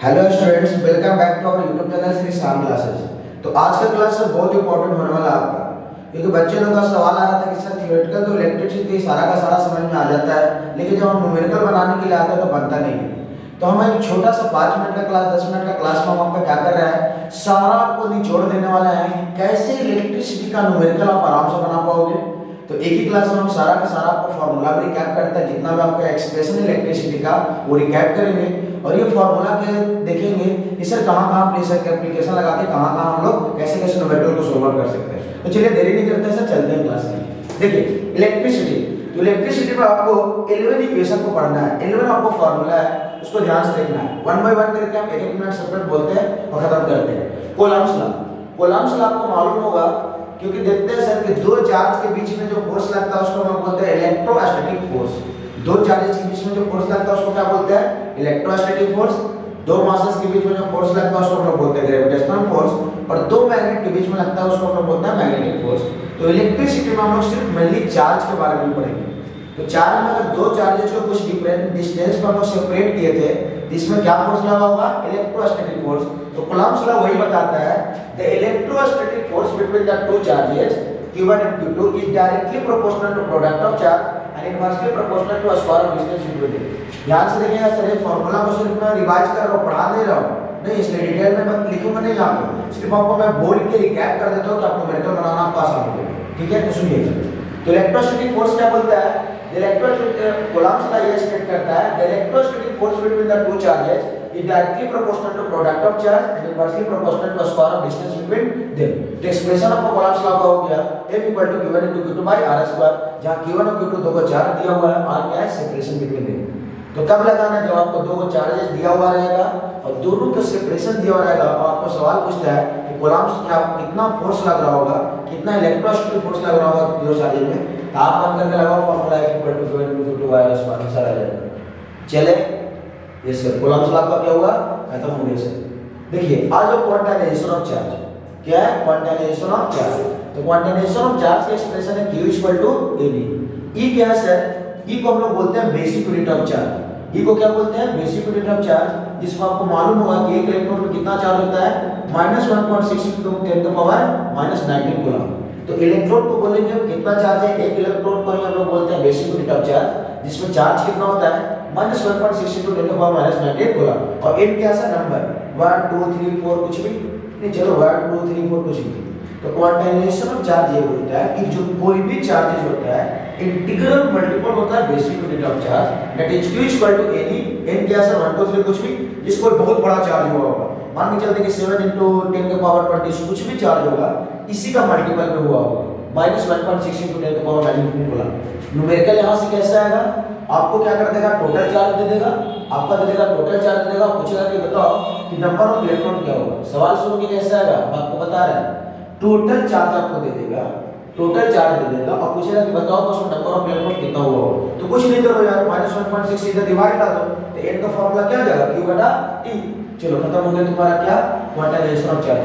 Hello students, welcome back to our YouTube channel Shri Shyam classes. तो आज का क्लास बहुत इंपॉर्टेंट होने वाला है आपका, क्योंकि बच्चे लोग का सवाल आ रहा था कि सर थियोरेटिकल तो इलेक्ट्रिसिटी सारा का सारा समझ में आ जाता है, लेकिन जब हम न्यूमेरिकल बनाने के लिए आते हैं तो बनता नहीं है। तो हम एक छोटा सा 5 मिनट का क्लास 10 मिनट का क्लास में हम आपका क्या कर रहे हैं, सारा आपको निचोड़ देने वाला है कि कैसे इलेक्ट्रिसिटी का न्यूमेरिकल आप आराम से बना पाओगे। तो एक ही क्लास में हम सारा का सारा आपको फार्मूला भी रिकैप करता है, जितना भी आपका एक्सप्रेशन इलेक्ट्रिसिटी का वो रिकैप करेंगे और ये फार्मूला के देखेंगे कि सर कहाँ कहाँ प्लेस है, एप्लीकेशन लगा के कहाँ कहाँ हम लोग कैसे कैसे न्यूमेरिकल को सॉल्व कर सकते हैं। तो चलिए देरी नहीं करते हैं सर, चलते हैं क्लास में। देखिए इलेक्ट्रिसिटी, तो इलेक्ट्रिसिटी में आपको 11 इक्वेशन को पढ़ना है, 11 आपको फार्मूला है, उसको ध्यान से देखना है। वन बाय वन करके हम एक एक मिनट सेपरेट बोलते हैं और खत्म करते हैं। कोलम्स लॉ, कोलम्स लॉ आपको मालूम होगा, क्योंकि देखते हैं सर कि दो चार्ज के बीच में जो फोर्स लगता है उसको हम बोलते हैं इलेक्ट्रोस्टैटिक फोर्स। दो चार्जेस के बीच में जो फोर्स लगता है उसको क्या बोलते हैं, इलेक्ट्रोस्टैटिक फोर्स। दो मासेस के बीच में जो फोर्स लगता है उसको हम लोग बोलते हैं ग्रेविटेशनल फोर्स, और दो मैग्नेट के बीच में लगता है उसको हम लोग बोलते हैं मैग्नेटिक फोर्स। तो इलेक्ट्रिसिटी में हम लोग सिर्फ मेनली चार्ज के बारे में पढ़ेंगे। तो चार्ज में अगर दो चार्जेस को कुछ डिफरेंट डिस्टेंस पर हम लोग सेपरेट किए थे, इसमें क्या फोर्स लगा होगा, इलेक्ट्रोस्टैटिक फोर्स। तो कूलम्ब्स लॉ वही बताता है, the electrostatic force between the two charges Q1 and Q2 is directly proportional to product of charge and inversely proportional to square of distance between them। ध्यान से देखिएगा sir, ये formula को सिर्फ मैं रिवाइज कर रहा हूँ, पढ़ा नहीं रहा हूँ, नहीं इसलिए डिटेल में मैं लिखूंगा नहीं यहाँ पे, सिर्फ आपको मैं बोल के रिकैप कर देता हूँ कि आपको न्यूमेरिकल बनाना आपको आसान हो जाएगा। ठीक है, तो सुनिए। तो इलेक्ट्रोस्टैटिक फोर्स क्या बोलता है, इलेक्ट्रोस्टैटिक कूलम्ब्स लॉ ये स्टेट करता है, the electrostatic force between the two charges is directly proportional to product of charge and inversely proportional to square of distance between them। तो एक्सप्रेशन आपको कूलम्ब्स लॉ का हो गया F = Q1 × Q2 by R square, जहां Q1 और Q2 दो को charge दिया हुआ है, R क्या है, सेपरेशन बिटवीन देम। तो कब लगाना है, जब आपको दो को चार्जेस दिया हुआ रहेगा और दोनों का सेपरेशन दिया हुआ रहेगा, और आपको सवाल पूछता है कि कूलम्ब्स क्या कितना फोर्स लग रहा होगा, कितना इलेक्ट्रोस्टैटिक फोर्स लग रहा होगा दो चार्जेस में, तो आप बंद करके लगाओ formula F = Q1 × Q2 by R square, answer आ जाएगा। चले ये सर कूलम्ब्स लॉ का क्या हुआ, खत्म हो गया सर। देखिए आज जो क्वांटाइजेशन ऑफ चार्ज क्या है, क्वांटाइजेशन ऑफ चार्ज। तो क्वांटाइजेशन ऑफ चार्ज का एक्सप्रेशन है Q = AB। E क्या है सर, E को हम लोग बोलते हैं basic unit of charge. E को क्या बोलते हैं, बेसिक यूनिट ऑफ चार्ज, जिसमें आपको मालूम होगा कि एक इलेक्ट्रॉन में कितना चार्ज होता है, -1.6 × 10⁻⁹ कूलम। तो इलेक्ट्रॉन को बोलेंगे कितना चार्ज है, एक इलेक्ट्रॉन को ही हम लोग बोलते हैं बेसिक यूनिट ऑफ चार्ज, जिसमें चार्ज कितना होता है, -1.6 × 10⁻⁹ कूलम। और n क्या है नंबर, 1 2 3 4 कुछ भी नहीं, चलो 1 2 3 4 कुछ भी। तो क्वांटाइजेशन ऑफ चार्ज ये बोलता है कि जो कोई भी चार्जेस होता है इंटीग्रल मल्टीपल होता है basic unit of charge, that is Q = NE। n क्या है 1 2 3 कुछ भी, जिसको बहुत बड़ा चार्ज हुआ होगा, मान के चलते कि 7 × 10⁻20 कुछ भी चार्ज होगा, इसी का मल्टीपल में हुआ होगा, -1.6 × 10⁻⁹ कूलम। न्यूमेरिकल यहां से कैसे आएगा, आपको क्या कर देगा, टोटल चार्ज दे देगा, आपका दे देगा टोटल चार्ज दे देगा, पूछेगा कि बताओ कि नंबर ऑफ इलेक्ट्रॉन क्या होगा। सवाल सुन के कैसे आएगा, आपको बता रहे हैं, टोटल चार्ज आपको दे देगा, टोटल चार्ज दे देगा और पूछेगा कि बताओ तो उसमें नंबर ऑफ इलेक्ट्रॉन कितना हुआ होगा। तो कुछ नहीं करो यार, -1.6 इधर डिवाइड कर दो, तो n का फार्मूला क्या आ जाएगा, Q/T। चलो खत्म हो गया तुम्हारा क्या, क्वांटाइजेशन ऑफ चार्ज।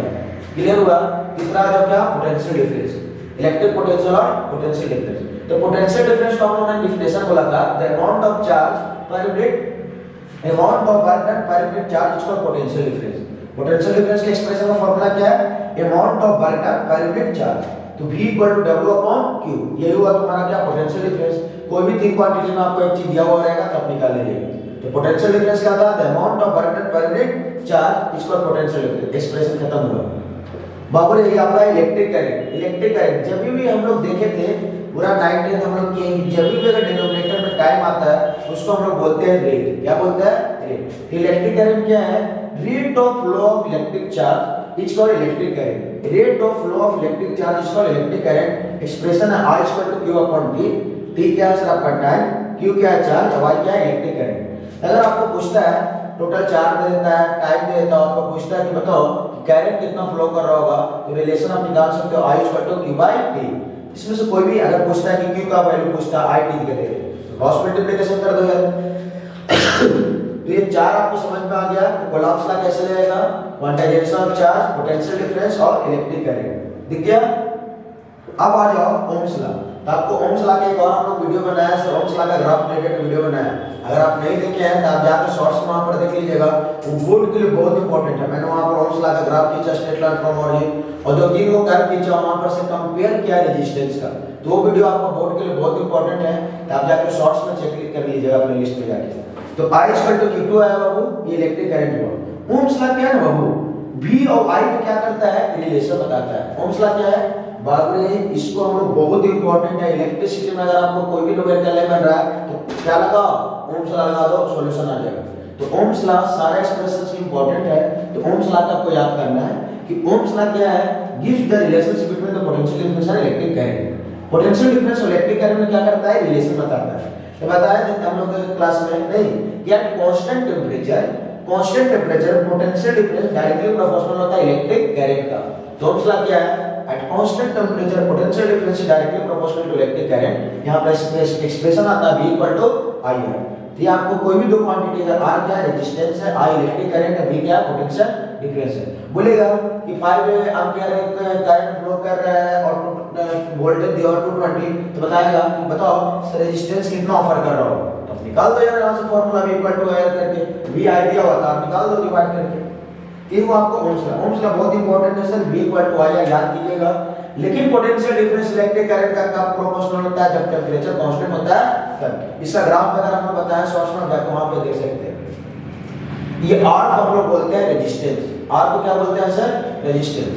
क्लियर हुआ। तीसरा आ जाओ क्या, पोटेंशियल डिफरेंस, इलेक्ट्रिक पोटेंशियल और पोटेंशियल डिफरेंस। तो पोटेंशियल डिफरेंस का हम लोगों ने डिफिनेशन बोला था, the amount of charge per unit, amount of work per unit charge equal potential difference. Potential difference के एक्सप्रेशन का फार्मूला क्या है, amount of work per unit charge, तो V = W/Q। यही हुआ तुम्हारा क्या, पोटेंशियल डिफरेंस। कोई भी तीन क्वांटिटी में आपको एक चीज दिया हुआ रहेगा तो आप निकाल लीजिएगा। तो पोटेंशियल डिफरेंस क्या था, the amount of work per unit charge equal potential difference. Expression खत्म हुआ। बाबू ये आपका इलेक्ट्रिक करंट, इलेक्ट्रिक करंट जब भी हम लोग देखे थे पूरा 9 10 हम लोग किए, जब भी अगर डिनोमिनेटर में टाइम आता है उसको हम लोग बोलते हैं रेट। क्या बोलते हैं, रेट। इलेक्ट्रिक करंट क्या है, rate of flow of electric charge is called electric current. Rate of flow of electric charge is called electric current. Expression है I = Q/T। T क्या है सर आपका टाइम, Q क्या है चार्ज, Y क्या है इलेक्ट्रिक करंट। अगर आपको पूछता है टोटल चार्ज दे देता है, टाइम दे देता है, आपको पूछता है कि बताओ करंट कितना फ्लो कर रहा होगा, तो रिलेशन आप निकाल सकते हो I = Q/T। इसमें से कोई भी अगर पूछता है कि Q का वैल्यू पूछता है, I T के लिए क्रॉस मल्टीप्लिकेशन कर दो यार। तो ये चार आपको समझ में आ गया, कूलम्ब्स लॉ कैसे लगेगा, quantization of charge, potential difference और इलेक्ट्रिक करंट। दिख गया। अब आ जाओ ओम्स लॉ। तो आपको ओम्स लॉ के एक और हम लोग वीडियो बनाया है, ओम्स लॉ का ग्राफ रिलेटेड वीडियो बनाया है। अगर आप नहीं देखे हैं तो आप जाकर शॉर्ट्स में वहां पर देख लीजिएगा, वो बोर्ड के लिए बहुत इंपॉर्टेंट है। मैंने वहां पर ओम्स लॉ का ग्राफ खींचा, स्ट्रेट लाइन फ्रॉम ओरिजिन, और जो तीन को कर्व खींचा वहां पर से कंपेयर किया रेजिस्टेंस का। तो वो वीडियो आपका बोर्ड के लिए बहुत इंपॉर्टेंट है, तो आप जाकर शॉर्ट्स में चेक कर लीजिएगा अपने लिस्ट में जाके। तो I इक्वल टू Q2 आया बाबू, ये इलेक्ट्रिक करंट हुआ। ओम्स लॉ क्या है बाबू, V और I को क्या करता है, रिलेशन बताता है। ओम्स लॉ क्या है बाबू, इसको हम लोग बहुत इंपॉर्टेंट है इलेक्ट्रिसिटी में। अगर आपको कोई भी न्यूमेरिकल बन रहा है तो क्या लगा, ओम्स लॉ लगा दो, सॉल्यूशन आ जाएगा। तो ओम्स लॉ सारे एक्सप्रेशंस की इंपॉर्टेंट है। तो ओम्स लॉ का आपको याद करना है कि ओम्स लॉ क्या है, gives the relationship between the potential difference and electric current. Potential difference और इलेक्ट्रिक करंट में क्या करता है, रिलेशन बताता है। तो बताया थे हम लोग क्लास में नहीं कि eight constant temperature potential difference directly proportional होता है इलेक्ट्रिक करंट का। तो ओम्स लॉ क्या है, at constant temperature potential difference is directly proportional to electric current. यहां पर एक्सप्रेशन आता है V इक्वल टू I है। तो ये आपको कोई भी दो क्वांटिटी है, R क्या है रेजिस्टेंस है, I इलेक्ट्रिक करंट है, V क्या है पोटेंशियल डिफरेंस है। बोलेगा कि 5 एम्पीयर एक करंट फ्लो कर रहा है और वोल्टेज दिया और 220, तो बताएगा कि बताओ रेजिस्टेंस कितना ऑफर कर रहा हो। तो निकाल दो यार यहां से formula V equal to I करके, V I दिया हुआ था, निकाल दो डिवाइड करके। ये वो आपको ओम्स लॉ बहुत इंपॉर्टेंट है sir, V equal to I याद कीजिएगा। लेकिन पोटेंशियल डिफरेंस इलेक्ट्रिक करंट का कब प्रोपोर्शनल होता है, जब टेंपरेचर कांस्टेंट होता है तब। इसका ग्राफ अगर आपको बताया शॉर्ट्स में जाकर वहां पे देख सकते हैं। ये R को हम लोग बोलते हैं रेजिस्टेंस। R को क्या बोलते हैं सर, रेजिस्टेंस।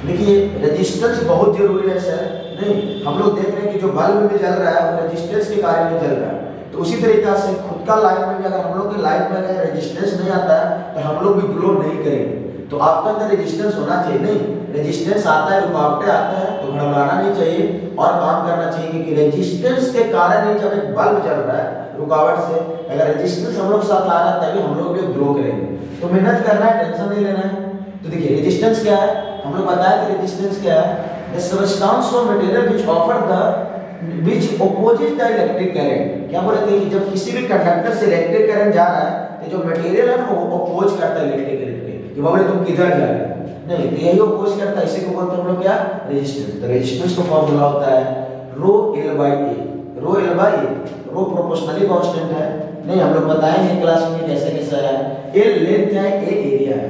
देखिए रेजिस्टेंस बहुत जरूरी है सर। नहीं, हम लोग देख रहे हैं कि जो बल्ब में जल रहा है वो रेजिस्टेंस के कारण में जल रहा है। तो उसी तरीके से खुद का लाइफ में भी अगर हम लोग की लाइफ में अगर रेजिस्टेंस नहीं आता है तो हम लोग भी ग्लो नहीं करेंगे। तो आपके अंदर रेजिस्टेंस होना चाहिए। नहीं, रेजिस्टेंस आता है, रुकावटें आते हैं तो घबराना नहीं चाहिए और काम करना चाहिए, क्योंकि रेजिस्टेंस के कारण ही जब एक बल्ब चल रहा है रुकावट से, अगर रेजिस्टेंस हम लोग साथ आ रहा है तभी हम लोग भी ग्लो करेंगे। तो मेहनत करना है, टेंशन नहीं लेना है। तो देखिए रेजिस्टेंस क्या है, हम लोग बताया कि रेजिस्टेंस क्या है, the substance of material which offer the which opposite the electric current. क्या बोलते हैं कि जब किसी भी कंडक्टर से इलेक्ट्रिक करंट जा रहा है तो जो मटेरियल है वो अपोज करता है इलेक्ट्रिक करंट के, कि बाबू तुम किधर जा रहे हो। नहीं, तो यही अपोज करता है, इसी को बोलते हैं हम लोग क्या, रेजिस्टेंस। तो रेजिस्टेंस का फार्मूला होता है rho L by A। Rho L by A, rho proportionally constant है। नहीं, हम लोग बताएंगे क्लास में कैसे कैसे है। L लेंथ है, A एरिया है।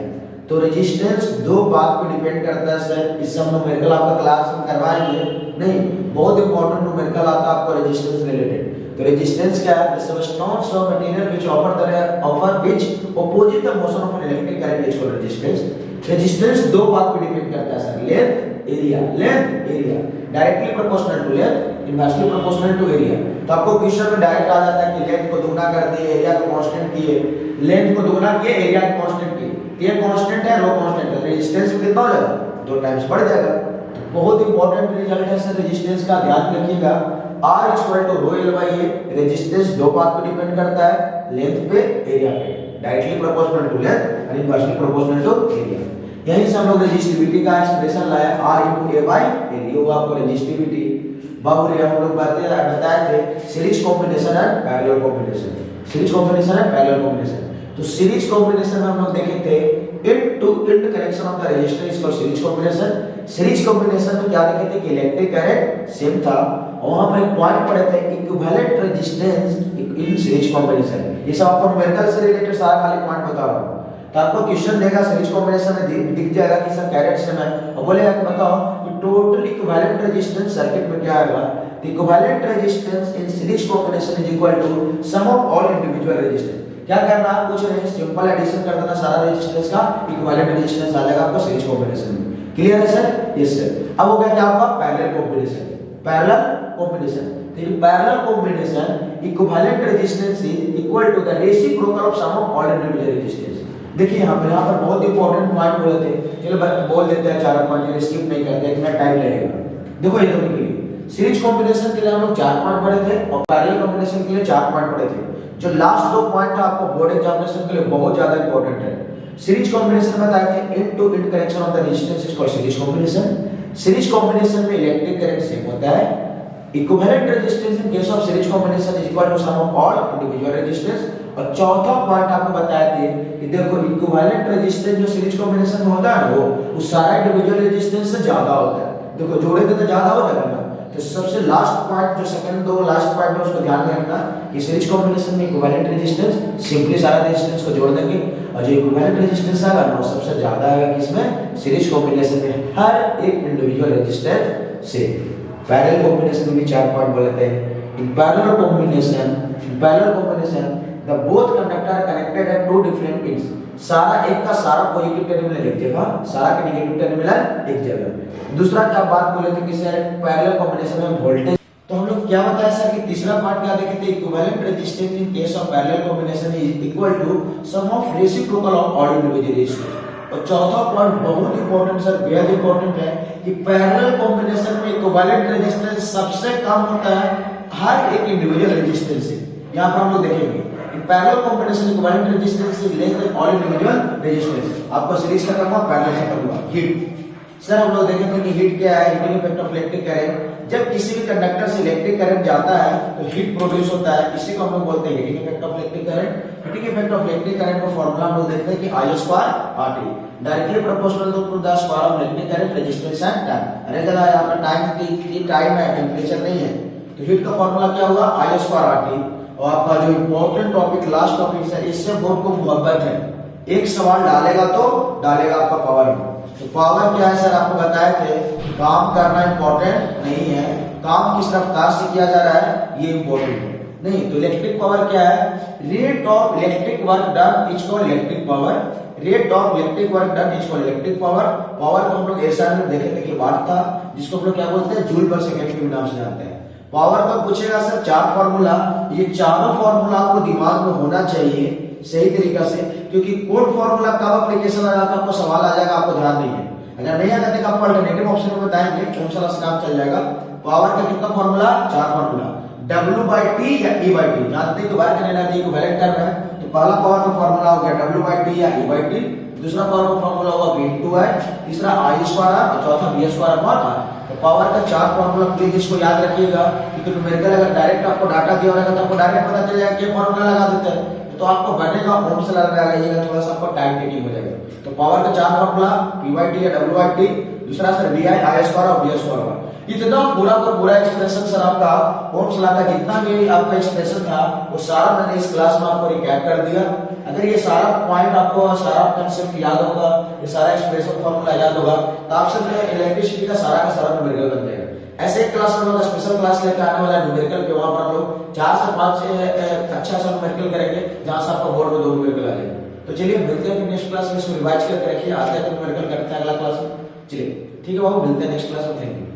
तो रेजिस्टेंस दो बात पे डिपेंड करता है सर। इससे हम लोग न्यूमेरिकल आपका क्लास में करवाएंगे। नहीं, बहुत इंपॉर्टेंट न्यूमेरिकल आता है आपको रेजिस्टेंस रिलेटेड। तो रेजिस्टेंस क्या है, the substance of material which offer which opposite the motion of an electric current is called resistance. Resistance दो बात पे डिपेंड करता है sir, length area. Length area directly proportional to length, inversely proportional to area. तो आपको question में direct आ जाता है कि लेंथ को दुगना कर दिए, एरिया को कांस्टेंट किए। लेंथ को दुगना किए, एरिया को कांस्टेंट किए, ये कांस्टेंट है, रो कांस्टेंट है, रेजिस्टेंस में कितना हो जाएगा, 2 टाइम्स बढ़ जाएगा। तो बहुत इंपॉर्टेंट रिजल्ट है सर रेजिस्टेंस का, ध्यान रखिएगा। R equal to rho L by A। Resistance दो बात पे डिपेंड करता है, लेंथ पे, एरिया पे, डायरेक्टली प्रोपोर्शनल टू लेंथ और इनवर्सली प्रोपोर्शनल टू एरिया। यहीं से हम लोग रेजिस्टिविटी का एक्सप्रेशन लाया, R into A by L, ये हुआ आपको रेजिस्टिविटी। बाबू हम लोग बताए थे series combination and parallel combination. Series combination and parallel combination. तो सीरीज कॉम्बिनेशन में हम लोग देखे थे end to end connection of the resistor is called series combination. Series combination में क्या देखे थे कि इलेक्ट्रिक करंट सेम था, और वहां पर एक पॉइंट पढ़े थे equivalent resistance in series combination. ये सब आपको न्यूमेरिकल से रिलेटेड सारा खाली पॉइंट बता रहा हूं। तो आपको क्वेश्चन देगा सीरीज कॉम्बिनेशन में दिख जाएगा कि सर कैरेट सेम है, और बोलेगा कि बताओ कि टोटल इक्विवेलेंट रेजिस्टेंस सर्किट में क्या आएगा। तो equivalent resistance in series combination is equal to sum of all individual resistance. क्या करना है, कुछ नहीं, सिंपल एडिशन कर देना सारा रेजिस्टेंस का, इक्विवेलेंट रेजिस्टेंस आ जाएगा आपको सीरीज कॉम्बिनेशन में। क्लियर है सर? Yes sir. अब हो गया क्या आपका पैरेलल कॉम्बिनेशन। पैरेलल कॉम्बिनेशन, तो parallel combination equivalent resistance is equal to the reciprocal of sum of all individual resistance. देखिए यहाँ पर बहुत इंपॉर्टेंट पॉइंट बोले थे, चलो बोल देते हैं 4 पॉइंट, स्किप नहीं करते, इतना टाइम लगेगा। देखो ये दोनों के लिए सीरीज कॉम्बिनेशन के लिए हम लोग 4 पॉइंट पढ़े थे और पैरेलल कॉम्बिनेशन के लिए 4 पॉइंट पढ़े थे। जो लास्ट 2 पॉइंट है आपको बोर्ड एग्जामिनेशन के लिए बहुत ज्यादा इंपॉर्टेंट है। सीरीज कॉम्बिनेशन में बताया कि end to end connection of the resistance is called series combination. Series combination में इलेक्ट्रिक करंट सेम होता है। Equivalent resistance in case of series combination is equal to sum of all individual resistance. और चौथा point आपको बताया थे कि देखो इक्विवेलेंट रेजिस्टेंस जो सीरीज कॉम्बिनेशन में होता है वो उस सारा इंडिविजुअल रेजिस्टेंस से ज्यादा होता है। देखो जोड़ेंगे तो ज्यादा हो जाएगा ना, तो सबसे लास्ट पॉइंट जो सेकंड दो लास्ट पॉइंट है उसको ध्यान में रखना कि सीरीज कॉम्बिनेशन में इक्विवेलेंट रेजिस्टेंस सिंपली सारा रेजिस्टेंस को जोड़ देंगे और जो इक्विवेलेंट रेजिस्टेंस आएगा ना वो सबसे ज्यादा आएगा किसमें सीरीज कॉम्बिनेशन में हर एक इंडिविजुअल रेजिस्टेंस से। पैरेलल कॉम्बिनेशन में भी 4 पॉइंट बोलते हैं। In parallel combination the both conductor are connected at two different pins. सारा एक का सारा पॉजिटिव टर्मिनल एक जगह, सारा का नेगेटिव टर्मिनल एक जगह। दूसरा क्या बात बोले थे कि सर पैरेलल कॉम्बिनेशन में वोल्टेज, तो हम लोग क्या बताया सर कि तीसरा पार्ट क्या देखे थे, equivalent resistance in case of parallel combination is equal to sum of reciprocal of all individual resistance. और चौथा पॉइंट बहुत इंपॉर्टेंट सर, बेहद इंपॉर्टेंट है कि पैरेलल कॉम्बिनेशन में इक्विवेलेंट रेजिस्टेंस सबसे कम होता है हर एक इंडिविजुअल रेजिस्टेंस से। यहां पर हम लोग देखेंगे parallel combination equivalent resistance is less than all individual resistance. आपको सीरीज खत्म हुआ, पैरेलल खत्म हुआ। हीट सर हम लोग देखेंगे कि हीट क्या है, heating effect of electric current. जब किसी भी कंडक्टर से इलेक्ट्रिक करंट जाता है तो हीट प्रोड्यूस होता है, इसी को हम लोग बोलते हैं heating effect of electric current. Heating effect of electric current का फार्मूला हम लोग देखते हैं कि I square RT directly proportional to the square of electric current, resistance and time. अरे जरा यहां पर टाइम की टाइम है, टेंपरेचर नहीं है, तो हीट का फार्मूला क्या होगा I स्क्वायर RT। और आपका जो इंपॉर्टेंट टॉपिक लास्ट टॉपिक है, इससे बहुत को मोहब्बत है, एक सवाल डालेगा तो डालेगा आपका पावर। तो पावर क्या है सर, आपको बताए थे काम करना इंपॉर्टेंट नहीं है, काम किस रफ्तार से किया जा रहा है ये इंपॉर्टेंट है। नहीं तो इलेक्ट्रिक पावर क्या है, rate of electric work done is called electric power. Rate of electric work done is called electric power. Power को हम लोग ऐसा में देखे थे कि वाट था, जिसको हम लोग क्या बोलते हैं जूल पर सेकंड के नाम से जानते हैं। पावर का पूछेगा सर 4 फार्मूला, ये चारों फार्मूला आपको दिमाग में होना चाहिए सही तरीका से, क्योंकि कोड फार्मूला कब एप्लीकेशन आ जाता है आपको सवाल आ जाएगा, आपको ध्यान नहीं है। अगर नहीं आता तो आपको अल्टरनेटिव ऑप्शन में बताएंगे, कौन सा काम चल जाएगा। पावर का कितना फार्मूला, 4 फार्मूला, W/T या E/T। जानते हैं कि work and energy equivalent term है, तो पहला पावर का फार्मूला हो गया W/T या E/T, दूसरा पावर का फार्मूला होगा V/I, तीसरा I स्क्वायर और चौथा V स्क्वायर अपॉन R। तो पावर का 4 फार्मूला प्लीज इसको याद रखिएगा, क्योंकि न्यूमेरिकल अगर डायरेक्ट आपको डाटा दिया रहेगा तो आपको डायरेक्ट पता चल जाएगा कि फार्मूला लगा देते हैं, तो आपको बनेगा ओम से लगाइएगा, थोड़ा सा आपको टाइम टेकिंग हो जाएगा। तो पावर का 4 फार्मूला P/T या W/T, दूसरा सर VI I स्क्वायर और V स्क्वायर। इतना पूरा का पूरा एक्सप्रेशन सर आपका ओम्स लॉ का जितना भी आपका एक्सप्रेशन था वो सारा मैंने इस क्लास में आपको रिकैप कर दिया। अगर ये सारा पॉइंट आपको सारा कांसेप्ट याद होगा, ये सारा एक्सप्रेशन फॉर्मूला याद होगा, तो आपसे इलेक्ट्रिसिटी का सारा न्यूमेरिकल बन जाएगा। ऐसे एक क्लास में हम लोग स्पेशल क्लास लेकर आने वाला है न्यूमेरिकल पे, वहां पर हम लोग 4 से 5 अच्छा सा न्यूमेरिकल करेंगे, जहां से आपका बोर्ड में 2 न्यूमेरिकल आ जाएगा। तो चलिए मिलते हैं नेक्स्ट क्लास में, इसको रिवाइज करके रखिए, आते हैं न्यूमेरिकल करते हैं अगला क्लास में। चलिए ठीक है बाबू, मिलते हैं नेक्स्ट क्लास में, थैंक यू।